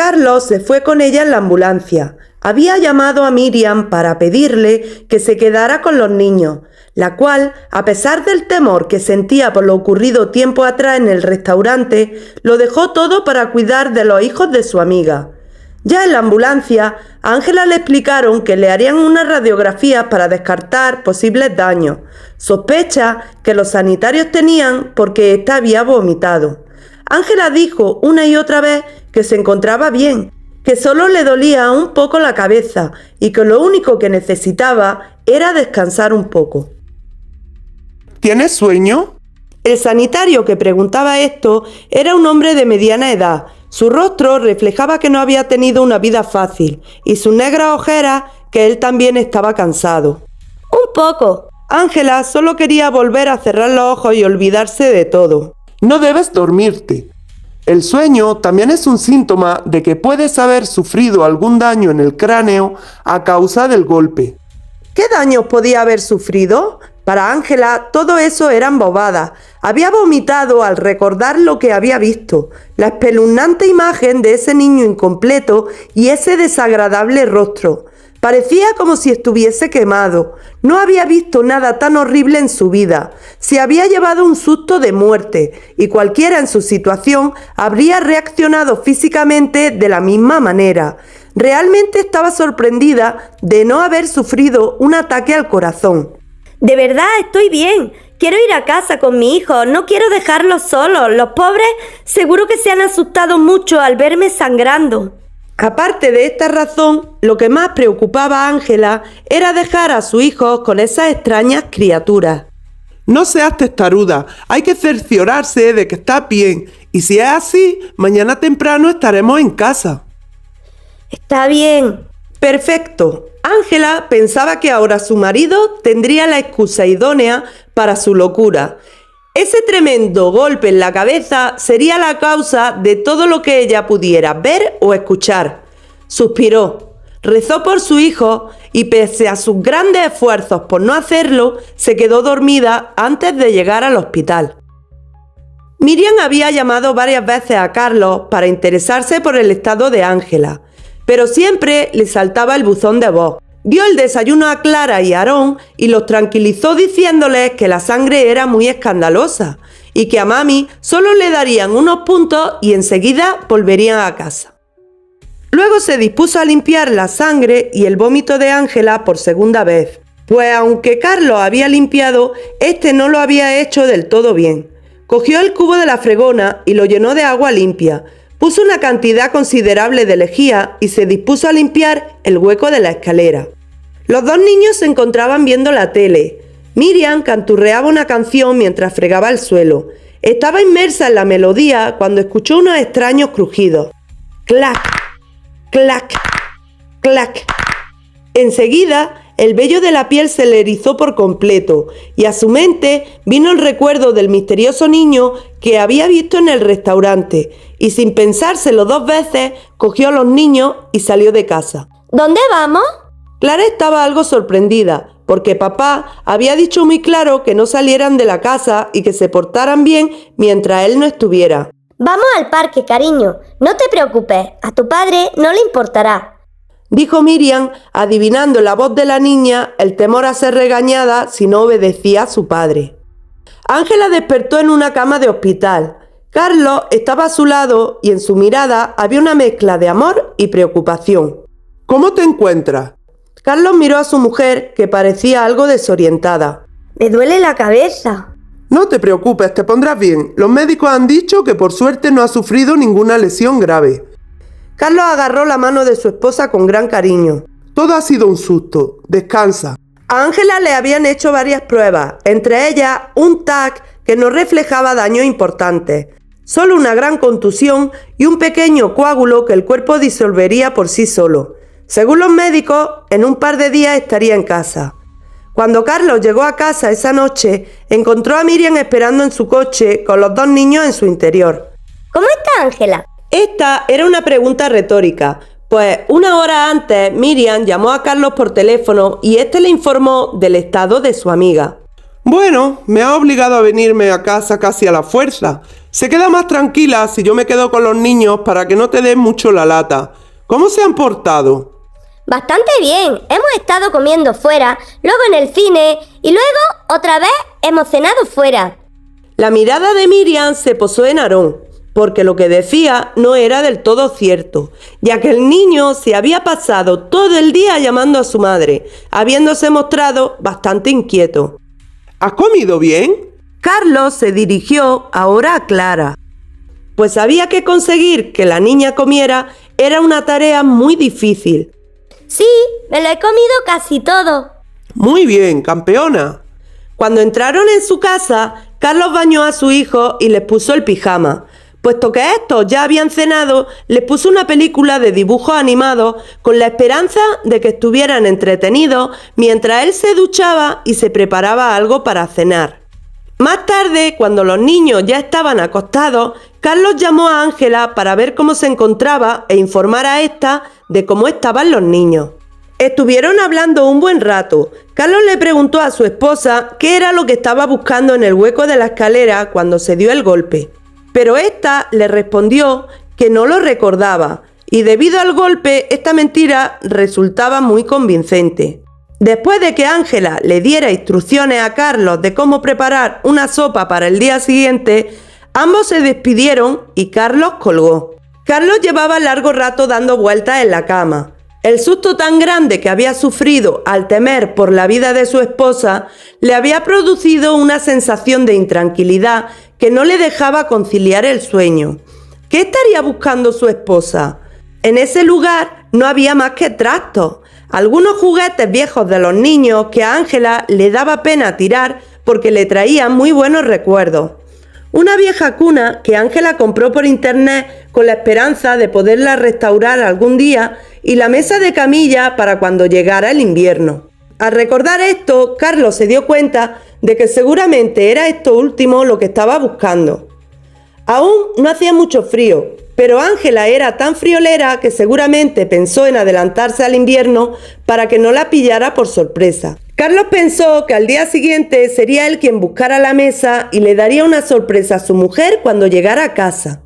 Carlos se fue con ella en la ambulancia. Había llamado a Miriam para pedirle que se quedara con los niños, la cual, a pesar del temor que sentía por lo ocurrido tiempo atrás en el restaurante, lo dejó todo para cuidar de los hijos de su amiga. Ya en la ambulancia, a Ángela le explicaron que le harían unas radiografías para descartar posibles daños. Sospecha que los sanitarios tenían porque ésta había vomitado. Ángela dijo una y otra vez que se encontraba bien, que solo le dolía un poco la cabeza y que lo único que necesitaba era descansar un poco. ¿Tienes sueño? El sanitario que preguntaba esto era un hombre de mediana edad. Su rostro reflejaba que no había tenido una vida fácil y sus negras ojeras que él también estaba cansado. Un poco. Ángela solo quería volver a cerrar los ojos y olvidarse de todo. No debes dormirte. El sueño también es un síntoma de que puedes haber sufrido algún daño en el cráneo a causa del golpe. ¿Qué daños podía haber sufrido? Para Ángela todo eso eran bobadas. Había vomitado al recordar lo que había visto, la espeluznante imagen de ese niño incompleto y ese desagradable rostro. Parecía como si estuviese quemado. No había visto nada tan horrible en su vida. Se había llevado un susto de muerte y cualquiera en su situación habría reaccionado físicamente de la misma manera. Realmente estaba sorprendida de no haber sufrido un ataque al corazón. De verdad, estoy bien. Quiero ir a casa con mi hijo. No quiero dejarlos solos. Los pobres seguro que se han asustado mucho al verme sangrando. Aparte de esta razón, lo que más preocupaba a Ángela era dejar a su hijo con esas extrañas criaturas. No seas testaruda, hay que cerciorarse de que estás bien, y si es así, mañana temprano estaremos en casa. Está bien. Perfecto. Ángela pensaba que ahora su marido tendría la excusa idónea para su locura. Ese tremendo golpe en la cabeza sería la causa de todo lo que ella pudiera ver o escuchar. Suspiró, rezó por su hijo y pese a sus grandes esfuerzos por no hacerlo, se quedó dormida antes de llegar al hospital. Miriam había llamado varias veces a Carlos para interesarse por el estado de Ángela, pero siempre le saltaba el buzón de voz. Dio el desayuno a Clara y Aarón y los tranquilizó diciéndoles que la sangre era muy escandalosa y que a mami solo le darían unos puntos y enseguida volverían a casa. Luego se dispuso a limpiar la sangre y el vómito de Ángela por segunda vez, pues aunque Carlos había limpiado, este no lo había hecho del todo bien. Cogió el cubo de la fregona y lo llenó de agua limpia, puso una cantidad considerable de lejía y se dispuso a limpiar el hueco de la escalera. Los dos niños se encontraban viendo la tele. Miriam canturreaba una canción mientras fregaba el suelo. Estaba inmersa en la melodía cuando escuchó unos extraños crujidos. ¡Clac! ¡Clac! ¡Clac! Enseguida, el vello de la piel se le erizó por completo y a su mente vino el recuerdo del misterioso niño que había visto en el restaurante y sin pensárselo dos veces cogió a los niños y salió de casa. ¿Dónde vamos? Clara estaba algo sorprendida porque papá había dicho muy claro que no salieran de la casa y que se portaran bien mientras él no estuviera. Vamos al parque, cariño. No te preocupes, a tu padre no le importará. Dijo Miriam, adivinando en la voz de la niña el temor a ser regañada si no obedecía a su padre. Ángela despertó en una cama de hospital. Carlos estaba a su lado y en su mirada había una mezcla de amor y preocupación. ¿Cómo te encuentras? Carlos miró a su mujer, que parecía algo desorientada. Me duele la cabeza. No te preocupes, te pondrás bien. Los médicos han dicho que por suerte no has sufrido ninguna lesión grave. Carlos agarró la mano de su esposa con gran cariño. Todo ha sido un susto. Descansa. A Ángela le habían hecho varias pruebas, entre ellas un TAC que no reflejaba daños importantes. Solo una gran contusión y un pequeño coágulo que el cuerpo disolvería por sí solo. Según los médicos, en un par de días estaría en casa. Cuando Carlos llegó a casa esa noche, encontró a Miriam esperando en su coche con los dos niños en su interior. ¿Cómo está Ángela? Esta era una pregunta retórica, pues una hora antes Miriam llamó a Carlos por teléfono y este le informó del estado de su amiga. Bueno, me ha obligado a venirme a casa casi a la fuerza. Se queda más tranquila si yo me quedo con los niños para que no te den mucho la lata. ¿Cómo se han portado? Bastante bien. Hemos estado comiendo fuera, luego en el cine y luego otra vez hemos cenado fuera. La mirada de Miriam se posó en Aarón, porque lo que decía no era del todo cierto, ya que el niño se había pasado todo el día llamando a su madre, habiéndose mostrado bastante inquieto. ¿Has comido bien? Carlos se dirigió ahora a Clara, pues sabía que conseguir que la niña comiera era una tarea muy difícil. Sí, me lo he comido casi todo. Muy bien, campeona. Cuando entraron en su casa, Carlos bañó a su hijo y les puso el pijama. Puesto que estos ya habían cenado, les puso una película de dibujos animados con la esperanza de que estuvieran entretenidos mientras él se duchaba y se preparaba algo para cenar. Más tarde, cuando los niños ya estaban acostados, Carlos llamó a Ángela para ver cómo se encontraba e informar a ésta de cómo estaban los niños. Estuvieron hablando un buen rato. Carlos le preguntó a su esposa qué era lo que estaba buscando en el hueco de la escalera cuando se dio el golpe. Pero ésta le respondió que no lo recordaba, y debido al golpe, esta mentira resultaba muy convincente. Después de que Ángela le diera instrucciones a Carlos de cómo preparar una sopa para el día siguiente, ambos se despidieron y Carlos colgó. Carlos llevaba largo rato dando vueltas en la cama. El susto tan grande que había sufrido al temer por la vida de su esposa le había producido una sensación de intranquilidad que no le dejaba conciliar el sueño. ¿Qué estaría buscando su esposa? En ese lugar no había más que trastos, algunos juguetes viejos de los niños que a Ángela le daba pena tirar porque le traían muy buenos recuerdos. Una vieja cuna que Ángela compró por internet con la esperanza de poderla restaurar algún día y la mesa de camilla para cuando llegara el invierno. Al recordar esto, Carlos se dio cuenta de que seguramente era esto último lo que estaba buscando. Aún no hacía mucho frío, pero Ángela era tan friolera que seguramente pensó en adelantarse al invierno para que no la pillara por sorpresa. Carlos pensó que al día siguiente sería él quien buscara la mesa y le daría una sorpresa a su mujer cuando llegara a casa.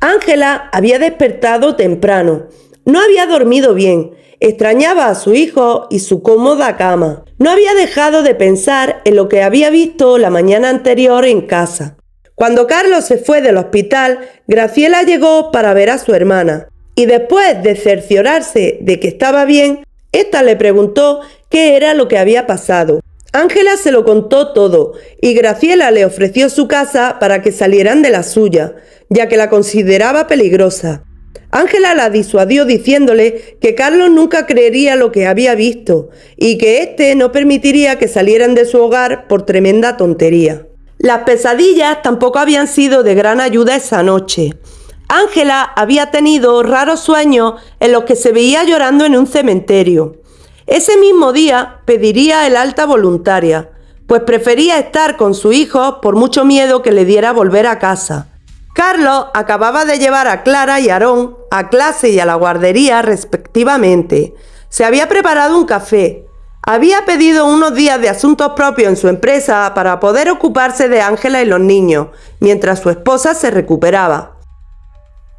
Ángela había despertado temprano, no había dormido bien, extrañaba a su hijo y su cómoda cama. No había dejado de pensar en lo que había visto la mañana anterior en casa. Cuando Carlos se fue del hospital, Graciela llegó para ver a su hermana y después de cerciorarse de que estaba bien, ésta le preguntó qué era lo que había pasado. Ángela se lo contó todo y Graciela le ofreció su casa para que salieran de la suya, ya que la consideraba peligrosa. Ángela la disuadió diciéndole que Carlos nunca creería lo que había visto y que éste no permitiría que salieran de su hogar por tremenda tontería. Las pesadillas tampoco habían sido de gran ayuda esa noche. Ángela había tenido raros sueños en los que se veía llorando en un cementerio. Ese mismo día pediría el alta voluntaria, pues prefería estar con su hijo por mucho miedo que le diera volver a casa. Carlos acababa de llevar a Clara y Aarón a clase y a la guardería respectivamente. Se había preparado un café. Había pedido unos días de asuntos propios en su empresa para poder ocuparse de Ángela y los niños, mientras su esposa se recuperaba.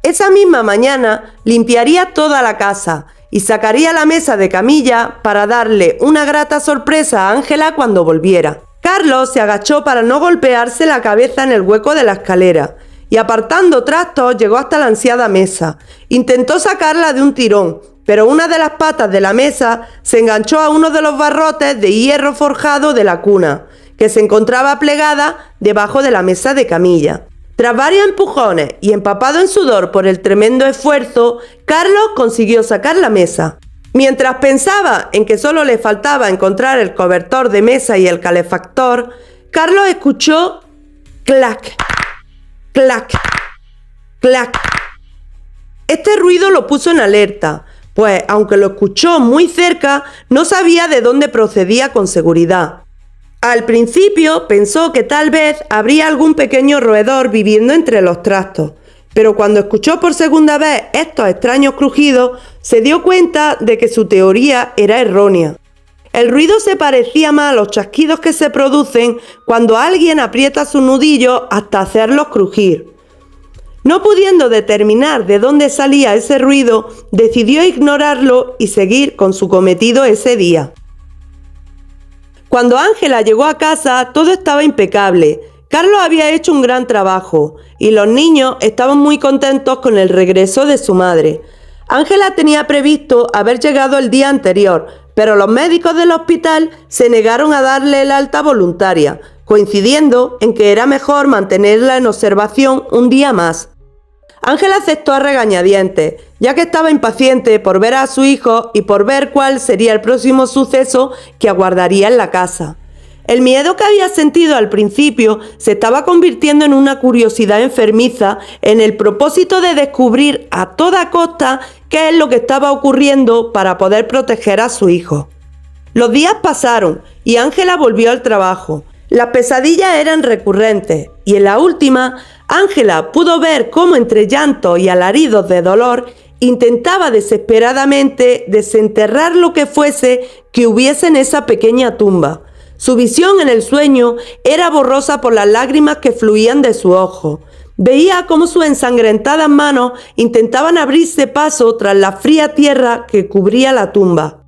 Esa misma mañana limpiaría toda la casa y sacaría la mesa de camilla para darle una grata sorpresa a Ángela cuando volviera. Carlos se agachó para no golpearse la cabeza en el hueco de la escalera y apartando trastos llegó hasta la ansiada mesa. Intentó sacarla de un tirón, pero una de las patas de la mesa se enganchó a uno de los barrotes de hierro forjado de la cuna, que se encontraba plegada debajo de la mesa de camilla. Tras varios empujones y empapado en sudor por el tremendo esfuerzo, Carlos consiguió sacar la mesa. Mientras pensaba en que solo le faltaba encontrar el cobertor de mesa y el calefactor, Carlos escuchó clac, clac, clac. Este ruido lo puso en alerta, pues aunque lo escuchó muy cerca, no sabía de dónde procedía con seguridad. Al principio pensó que tal vez habría algún pequeño roedor viviendo entre los trastos, pero cuando escuchó por segunda vez estos extraños crujidos, se dio cuenta de que su teoría era errónea. El ruido se parecía más a los chasquidos que se producen cuando alguien aprieta su nudillo hasta hacerlos crujir. No pudiendo determinar de dónde salía ese ruido, decidió ignorarlo y seguir con su cometido ese día. Cuando Ángela llegó a casa, todo estaba impecable. Carlos había hecho un gran trabajo y los niños estaban muy contentos con el regreso de su madre. Ángela tenía previsto haber llegado el día anterior, pero los médicos del hospital se negaron a darle el alta voluntaria, coincidiendo en que era mejor mantenerla en observación un día más. Ángela aceptó a regañadientes, ya que estaba impaciente por ver a su hijo y por ver cuál sería el próximo suceso que aguardaría en la casa. El miedo que había sentido al principio se estaba convirtiendo en una curiosidad enfermiza en el propósito de descubrir a toda costa qué es lo que estaba ocurriendo para poder proteger a su hijo. Los días pasaron y Ángela volvió al trabajo. Las pesadillas eran recurrentes y en la última, Ángela pudo ver cómo entre llantos y alaridos de dolor intentaba desesperadamente desenterrar lo que fuese que hubiese en esa pequeña tumba. Su visión en el sueño era borrosa por las lágrimas que fluían de su ojo. Veía cómo sus ensangrentadas manos intentaban abrirse paso tras la fría tierra que cubría la tumba.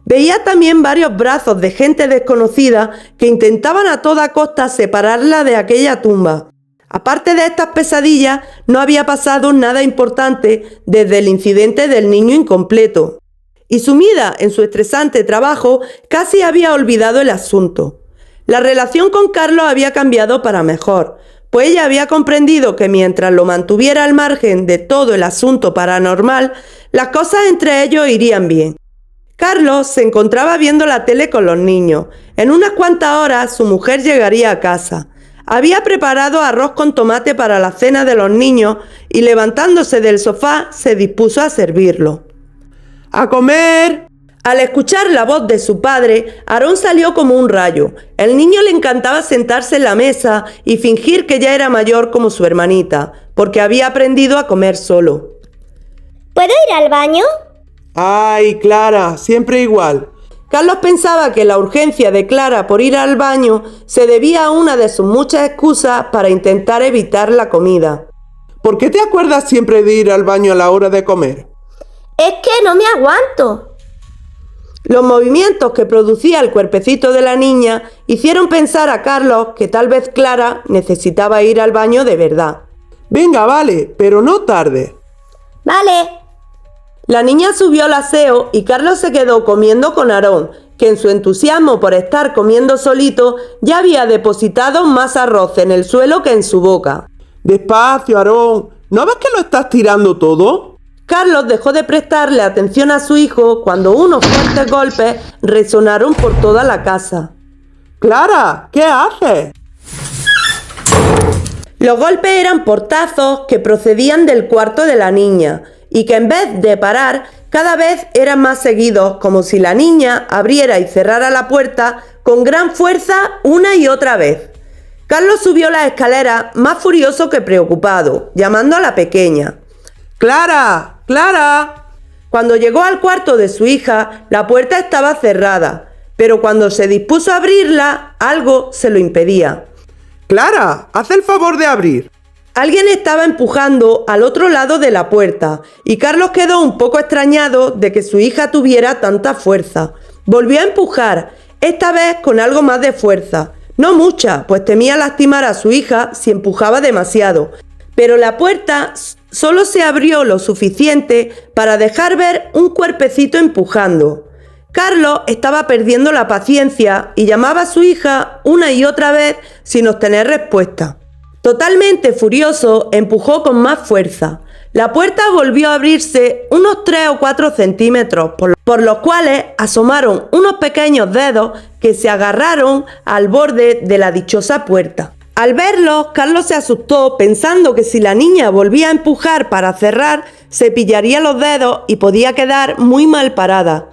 Veía también varios brazos de gente desconocida que intentaban a toda costa separarla de aquella tumba. Aparte de estas pesadillas, no había pasado nada importante desde el incidente del niño incompleto. Y sumida en su estresante trabajo, casi había olvidado el asunto. La relación con Carlos había cambiado para mejor, pues ella había comprendido que mientras lo mantuviera al margen de todo el asunto paranormal, las cosas entre ellos irían bien. Carlos se encontraba viendo la tele con los niños. En unas cuantas horas su mujer llegaría a casa. Había preparado arroz con tomate para la cena de los niños y levantándose del sofá se dispuso a servirlo. ¡A comer! Al escuchar la voz de su padre, Aarón salió como un rayo. El niño le encantaba sentarse en la mesa y fingir que ya era mayor como su hermanita, porque había aprendido a comer solo. ¿Puedo ir al baño? ¡Ay, Clara! Siempre igual. Carlos pensaba que la urgencia de Clara por ir al baño se debía a una de sus muchas excusas para intentar evitar la comida. ¿Por qué te acuerdas siempre de ir al baño a la hora de comer? Es que no me aguanto. Los movimientos que producía el cuerpecito de la niña hicieron pensar a Carlos que tal vez Clara necesitaba ir al baño de verdad. Venga, vale, pero no tarde. Vale. La niña subió al aseo y Carlos se quedó comiendo con Aarón, que en su entusiasmo por estar comiendo solito ya había depositado más arroz en el suelo que en su boca. Despacio, Aarón. ¿No ves que lo estás tirando todo? Carlos dejó de prestarle atención a su hijo cuando unos fuertes golpes resonaron por toda la casa. ¡Clara! ¿Qué haces? Los golpes eran portazos que procedían del cuarto de la niña y que en vez de parar, cada vez eran más seguidos, como si la niña abriera y cerrara la puerta con gran fuerza una y otra vez. Carlos subió las escaleras más furioso que preocupado, llamando a la pequeña. ¡Clara! ¡Clara! Cuando llegó al cuarto de su hija, la puerta estaba cerrada, pero cuando se dispuso a abrirla, algo se lo impedía. ¡Clara! ¡Haz el favor de abrir! Alguien estaba empujando al otro lado de la puerta y Carlos quedó un poco extrañado de que su hija tuviera tanta fuerza. Volvió a empujar, esta vez con algo más de fuerza. No mucha, pues temía lastimar a su hija si empujaba demasiado. Pero la puerta solo se abrió lo suficiente para dejar ver un cuerpecito empujando. Carlos estaba perdiendo la paciencia y llamaba a su hija una y otra vez sin obtener respuesta. Totalmente furioso, empujó con más fuerza. La puerta volvió a abrirse unos 3 o 4 centímetros, por los cuales asomaron unos pequeños dedos que se agarraron al borde de la dichosa puerta. Al verlos, Carlos se asustó pensando que si la niña volvía a empujar para cerrar, se pillaría los dedos y podía quedar muy mal parada.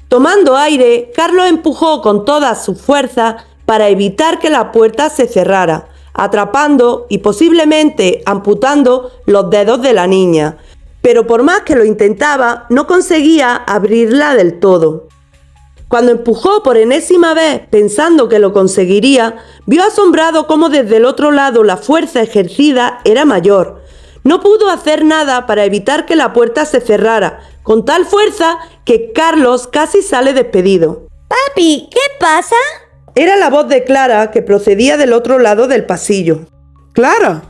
Tomando aire, Carlos empujó con todas sus fuerzas para evitar que la puerta se cerrara, atrapando y posiblemente amputando los dedos de la niña. Pero por más que lo intentaba, no conseguía abrirla del todo. Cuando empujó por enésima vez, pensando que lo conseguiría, vio asombrado cómo desde el otro lado la fuerza ejercida era mayor. No pudo hacer nada para evitar que la puerta se cerrara, con tal fuerza que Carlos casi sale despedido. Papi, ¿qué pasa? Era la voz de Clara que procedía del otro lado del pasillo. ¡Clara!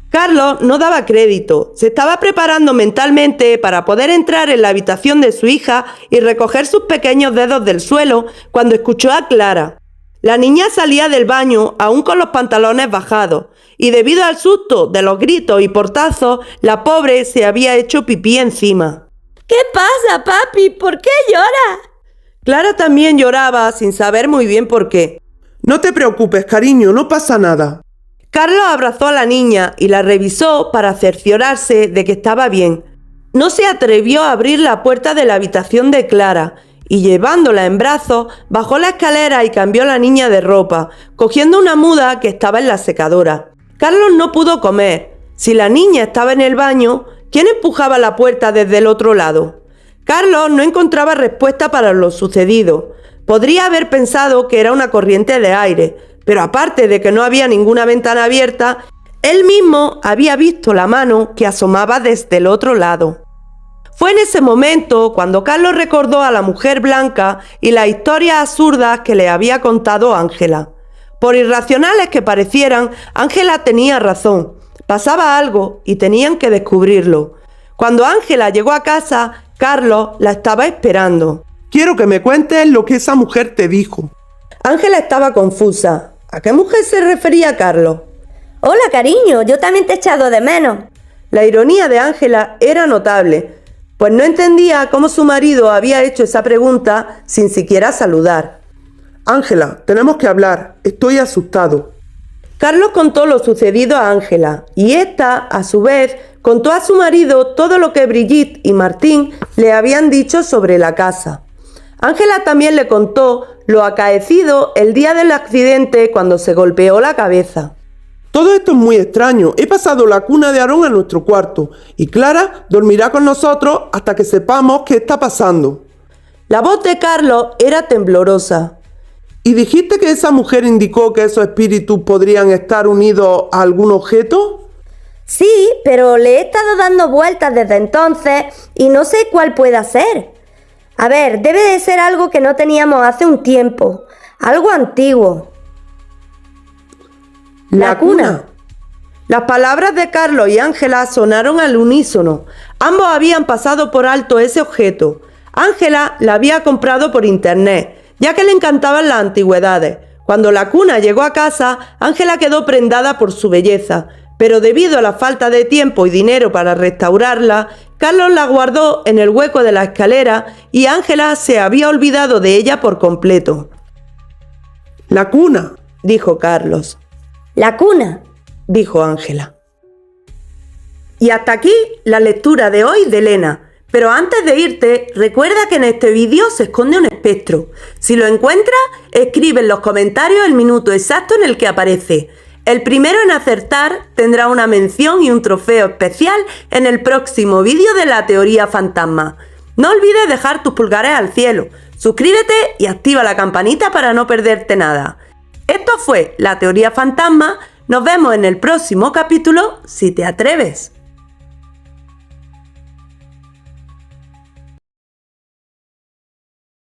Carlos no daba crédito. Se estaba preparando mentalmente para poder entrar en la habitación de su hija y recoger sus pequeños dedos del suelo cuando escuchó a Clara. La niña salía del baño aún con los pantalones bajados y debido al susto de los gritos y portazos, la pobre se había hecho pipí encima. ¿Qué pasa, papi? ¿Por qué llora? Clara también lloraba sin saber muy bien por qué. No te preocupes, cariño, no pasa nada. Carlos abrazó a la niña y la revisó para cerciorarse de que estaba bien. No se atrevió a abrir la puerta de la habitación de Clara y llevándola en brazos, bajó la escalera y cambió a la niña de ropa, cogiendo una muda que estaba en la secadora. Carlos no pudo comer. Si la niña estaba en el baño, ¿quién empujaba la puerta desde el otro lado? Carlos no encontraba respuesta para lo sucedido. Podría haber pensado que era una corriente de aire, pero aparte de que no había ninguna ventana abierta, él mismo había visto la mano que asomaba desde el otro lado. Fue en ese momento cuando Carlos recordó a la mujer blanca y las historias absurdas que le había contado Ángela. Por irracionales que parecieran, Ángela tenía razón. Pasaba algo y tenían que descubrirlo. Cuando Ángela llegó a casa, Carlos la estaba esperando. Quiero que me cuentes lo que esa mujer te dijo. Ángela estaba confusa. ¿A qué mujer se refería Carlos? Hola, cariño, yo también te he echado de menos. La ironía de Ángela era notable, pues no entendía cómo su marido había hecho esa pregunta sin siquiera saludar. Ángela, tenemos que hablar. Estoy asustado. Carlos contó lo sucedido a Ángela y ésta, a su vez, contó a su marido todo lo que Brigitte y Martín le habían dicho sobre la casa. Ángela también le contó lo acaecido el día del accidente cuando se golpeó la cabeza. Todo esto es muy extraño. He pasado la cuna de Aarón a nuestro cuarto y Clara dormirá con nosotros hasta que sepamos qué está pasando. La voz de Carlos era temblorosa. ¿Y dijiste que esa mujer indicó que esos espíritus podrían estar unidos a algún objeto? Sí, pero le he estado dando vueltas desde entonces y no sé cuál pueda ser. A ver, debe de ser algo que no teníamos hace un tiempo, algo antiguo. La cuna. Las palabras de Carlos y Ángela sonaron al unísono. Ambos habían pasado por alto ese objeto. Ángela la había comprado por internet, ya que le encantaban las antigüedades. Cuando la cuna llegó a casa, Ángela quedó prendada por su belleza, pero debido a la falta de tiempo y dinero para restaurarla, Carlos la guardó en el hueco de la escalera y Ángela se había olvidado de ella por completo. La cuna, dijo Carlos. La cuna, dijo Ángela. Y hasta aquí la lectura de hoy de Elena. Pero antes de irte, recuerda que en este vídeo se esconde un espectro. Si lo encuentras, escribe en los comentarios el minuto exacto en el que aparece. El primero en acertar tendrá una mención y un trofeo especial en el próximo vídeo de la teoría fantasma. No olvides dejar tus pulgares al cielo, suscríbete y activa la campanita para no perderte nada. Esto fue la teoría fantasma. Nos vemos en el próximo capítulo si te atreves.